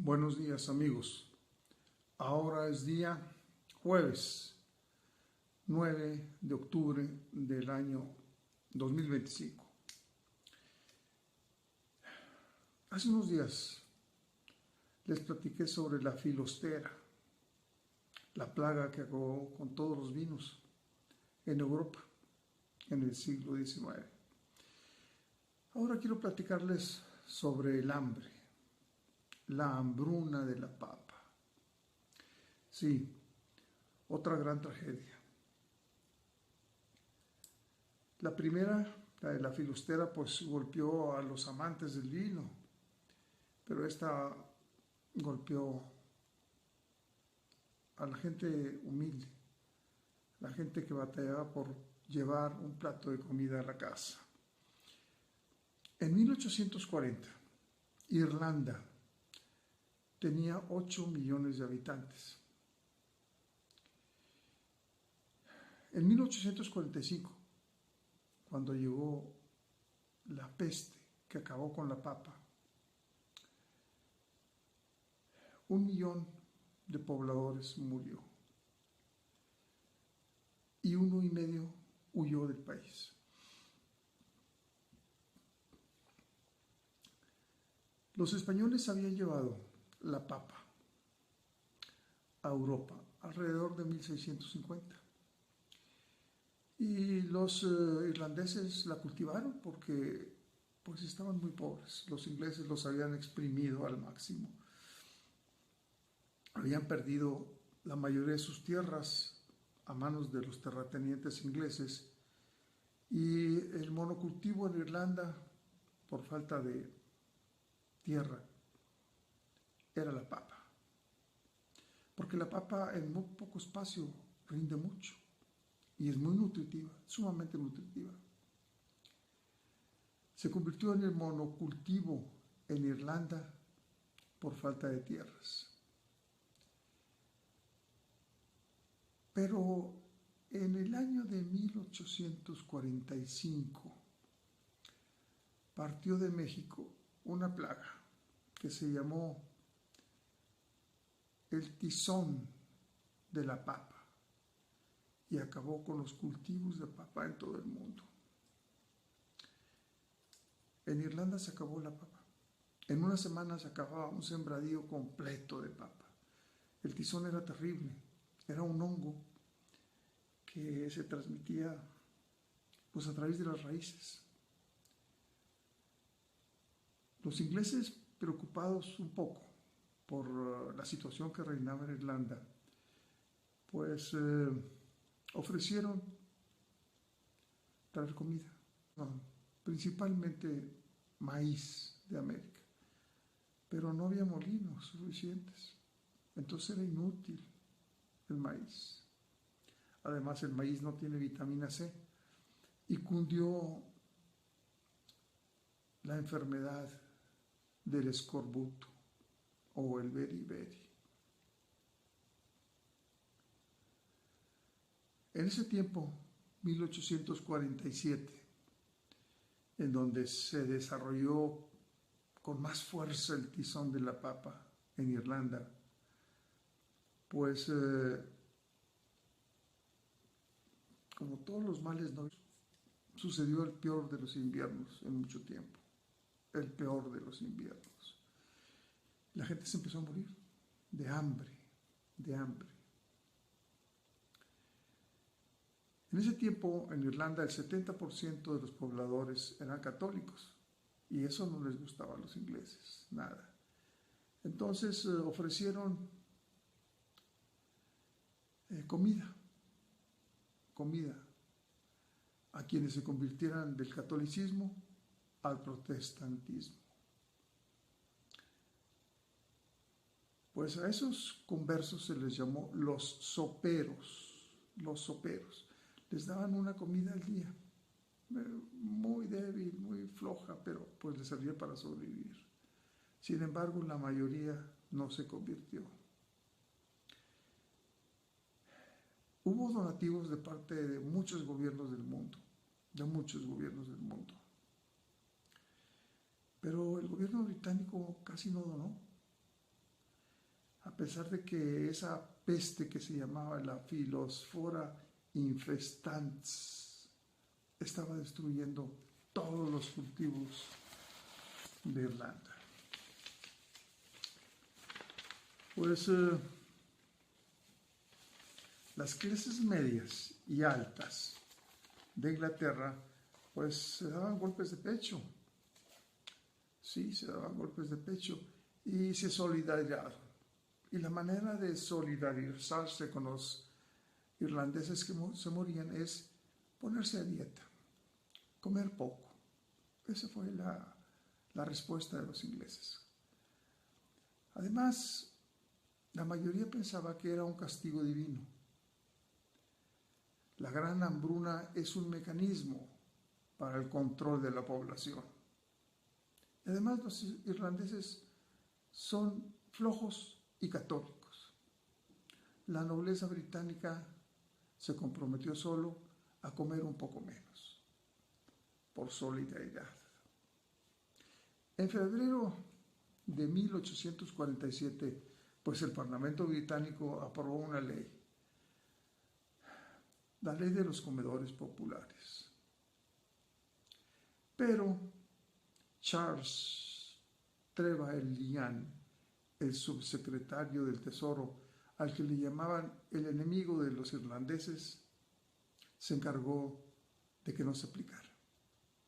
Buenos días amigos. Ahora es día jueves 9 de octubre del año 2025. Hace unos días les platiqué sobre la filostera, la plaga que acabó con todos los vinos en Europa en el siglo XIX. Ahora quiero platicarles sobre el hambre, la hambruna de la papa. Sí, otra gran tragedia. La primera, la de la filostera, pues golpeó a los amantes del vino, pero esta golpeó a la gente humilde, la gente que batallaba por llevar un plato de comida a la casa. En 1840, Irlanda tenía 8 millones de habitantes. En 1845, cuando llegó la peste que acabó con la papa, 1 millón de pobladores murió y 1,5 huyó del país. Los españoles habían llevado la papa a Europa alrededor de 1650 y los irlandeses la cultivaron porque pues estaban muy pobres. Los ingleses los habían exprimido al máximo, habían perdido la mayoría de sus tierras a manos de los terratenientes ingleses, y el monocultivo en Irlanda, por falta de tierra, era la papa, porque la papa en muy poco espacio rinde mucho y es muy nutritiva, sumamente nutritiva. Se convirtió en el monocultivo en Irlanda por falta de tierras. Pero en el año de 1845 partió de México una plaga que se llamó el tizón de la papa y acabó con los cultivos de papa en todo el mundo. En Irlanda se acabó la papa. En una semana se acababa un sembradío completo de papa. El tizón era terrible, era un hongo que se transmitía pues a través de las raíces. Los ingleses, preocupados un poco por la situación que reinaba en Irlanda, pues ofrecieron traer comida, principalmente maíz de América, pero no había molinos suficientes, entonces era inútil el maíz. Además, el maíz no tiene vitamina C y cundió la enfermedad del escorbuto o el beriberi. En ese tiempo, 1847, en donde se desarrolló con más fuerza el tizón de la papa en Irlanda, pues como todos los males, ¿no?, sucedió el peor de los inviernos en mucho tiempo, el peor de los inviernos. La gente se empezó a morir de hambre, de hambre. En ese tiempo, en Irlanda, el 70% de los pobladores eran católicos y eso no les gustaba a los ingleses, nada. Entonces ofrecieron comida a quienes se convirtieran del catolicismo al protestantismo. Pues a esos conversos se les llamó los soperos. Los soperos les daban una comida al día, muy débil, muy floja, pero pues les servía para sobrevivir. Sin embargo, la mayoría no se convirtió. Hubo donativos de parte de muchos gobiernos del mundo, pero el gobierno británico casi no donó. pesar de que esa peste que se llamaba la Phyllospora infestans estaba destruyendo todos los cultivos de Irlanda. Pues las clases medias y altas de Inglaterra pues se daban golpes de pecho. Sí, se daban golpes de pecho y se solidarizaron. Y la manera de solidarizarse con los irlandeses que se morían es ponerse a dieta, comer poco. Esa fue la respuesta de los ingleses. Además, la mayoría pensaba que era un castigo divino. La gran hambruna es un mecanismo para el control de la población. Además, los irlandeses son flojos y católicos. La nobleza británica se comprometió solo a comer un poco menos, por solidaridad. En febrero de 1847, pues el Parlamento británico aprobó una ley, la ley de los comedores populares. Pero Charles Trevelyan, el subsecretario del Tesoro, al que le llamaban el enemigo de los irlandeses, se encargó de que no se aplicara.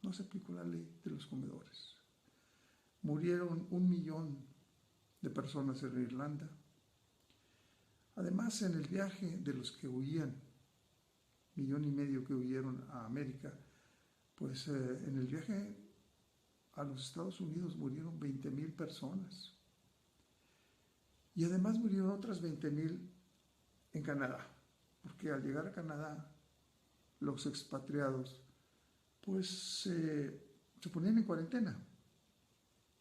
No se aplicó la ley de los comedores. Murieron 1 millón de personas en Irlanda. Además, en el viaje de los que huían, 1,5 millones que huyeron a América, pues en el viaje a los Estados Unidos murieron 20,000 personas. Y además murieron otras 20,000 en Canadá, porque al llegar a Canadá, los expatriados pues se ponían en cuarentena.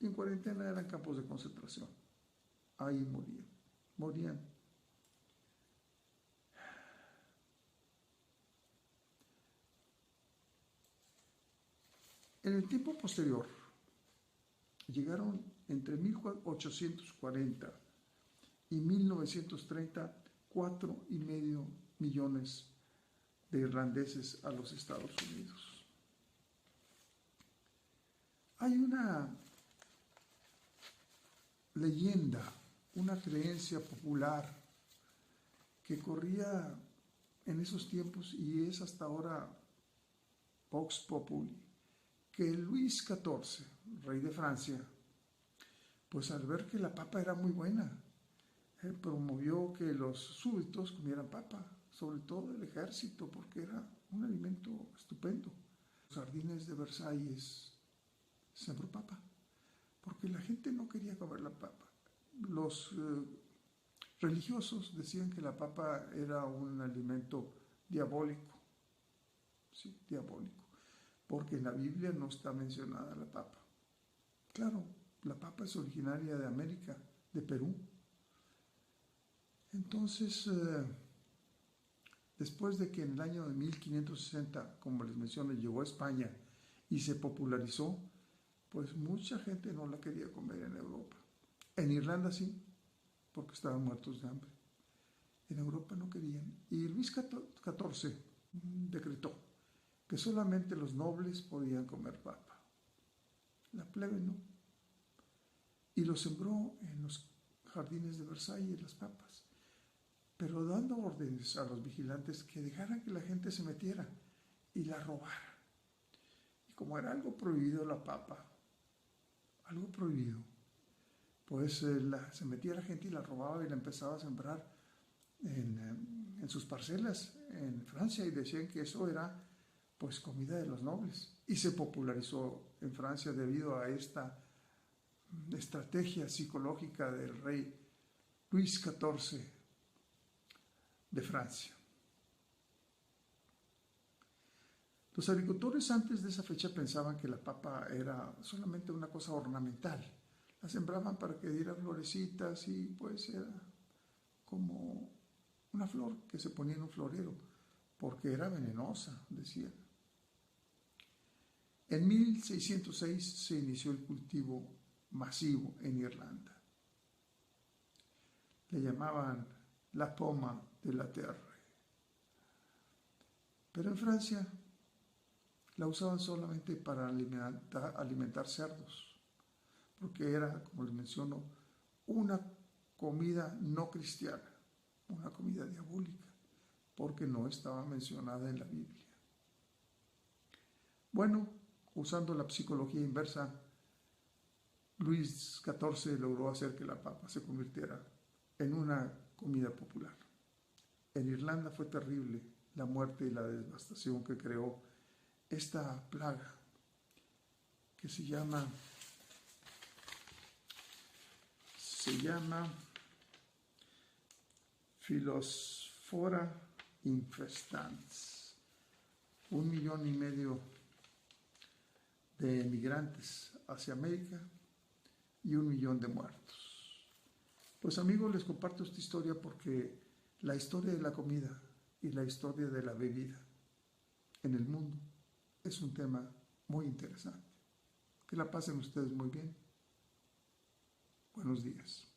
Y en cuarentena eran campos de concentración. Ahí morían. En el tiempo posterior, llegaron entre 1840 y 1930 4,5 millones de irlandeses a los Estados Unidos. Hay una leyenda, una creencia popular que corría en esos tiempos y es hasta ahora Vox Populi, que Luis XIV, rey de Francia, pues al ver que la papa era muy buena, promovió que los súbditos comieran papa, sobre todo el ejército, porque era un alimento estupendo. Los jardines de Versalles sembró papa, porque la gente no quería comer la papa. Los religiosos decían que la papa era un alimento diabólico, sí, diabólico, porque en la Biblia no está mencionada la papa. Claro, la papa es originaria de América, de Perú. Entonces, después de que en el año de 1560, como les mencioné, llegó a España y se popularizó, pues mucha gente no la quería comer en Europa. En Irlanda sí, porque estaban muertos de hambre. En Europa no querían. Y Luis XIV decretó que solamente los nobles podían comer papa. La plebe no. Y lo sembró en los jardines de Versalles, las papas, pero dando órdenes a los vigilantes que dejaran que la gente se metiera y la robara. Y como era algo prohibido la papa, algo prohibido, pues se metía la gente y la robaba y la empezaba a sembrar en sus parcelas en Francia, y decían que eso era pues comida de los nobles, y se popularizó en Francia debido a esta estrategia psicológica del rey Luis XIV de Francia. Los agricultores antes de esa fecha pensaban que la papa era solamente una cosa ornamental. La sembraban para que diera florecitas y pues era como una flor que se ponía en un florero, porque era venenosa, decían. En 1606 se inició el cultivo masivo en Irlanda. le llamaban la poma de la tierra. Pero en Francia la usaban solamente para alimentar cerdos, porque era, como les menciono, una comida no cristiana, una comida diabólica, porque no estaba mencionada en la Biblia. Bueno, usando la psicología inversa, Luis XIV logró hacer que la papa se convirtiera en una comida popular. En Irlanda fue terrible la muerte y la devastación que creó esta plaga que se llama Philospora infestans. 1,5 millones de emigrantes hacia América y 1 millón de muertos. Pues amigos, les comparto esta historia porque la historia de la comida y la historia de la bebida en el mundo es un tema muy interesante. Que la pasen ustedes muy bien. Buenos días.